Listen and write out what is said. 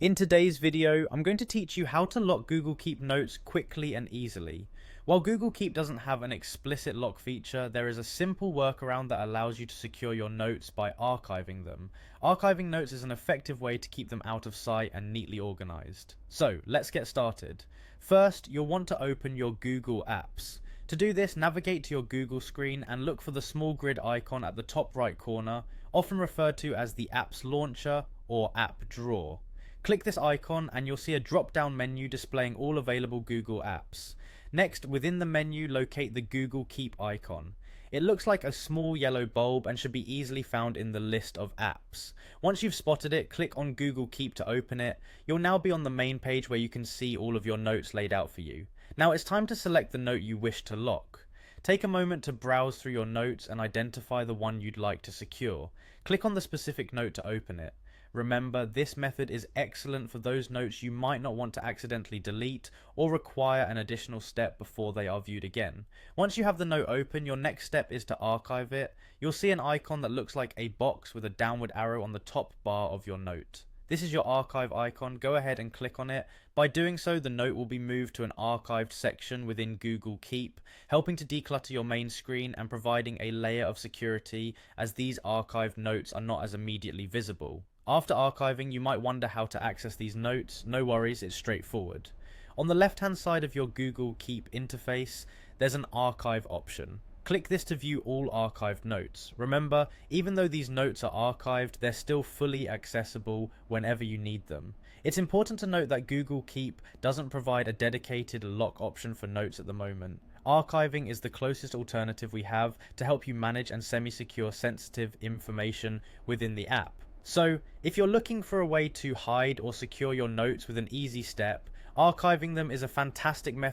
In today's video, I'm going to teach you how to lock Google Keep notes quickly and easily. While Google Keep doesn't have an explicit lock feature, there is a simple workaround that allows you to secure your notes by archiving them. Archiving notes is an effective way to keep them out of sight and neatly organized. So, let's get started. First, you'll want to open your Google Apps. To do this, navigate to your Google screen and look for the small grid icon at the top right corner, often referred to as the Apps Launcher or App Drawer. Click this icon and you'll see a drop-down menu displaying all available Google apps. Next, within the menu, locate the Google Keep icon. It looks like a small yellow bulb and should be easily found in the list of apps. Once you've spotted it, click on Google Keep to open it. You'll now be on the main page where you can see all of your notes laid out for you. Now it's time to select the note you wish to lock. Take a moment to browse through your notes and identify the one you'd like to secure. Click on the specific note to open it. Remember, this method is excellent for those notes you might not want to accidentally delete or require an additional step before they are viewed again. Once you have the note open, your next step is to archive it. You'll see an icon that looks like a box with a downward arrow on the top bar of your note. This is your archive icon. Go ahead and click on it. By doing so, the note will be moved to an archived section within Google Keep, helping to declutter your main screen and providing a layer of security as these archived notes are not as immediately visible. After archiving, you might wonder how to access these notes. No worries, it's straightforward. On the left hand side of your Google Keep interface, there's an archive option. Click this to view all archived notes. Remember, even though these notes are archived, they're still fully accessible whenever you need them. It's important to note that Google Keep doesn't provide a dedicated lock option for notes at the moment. Archiving is the closest alternative we have to help you manage and semi-secure sensitive information within the app. So, if you're looking for a way to hide or secure your notes with an easy step, archiving them is a fantastic method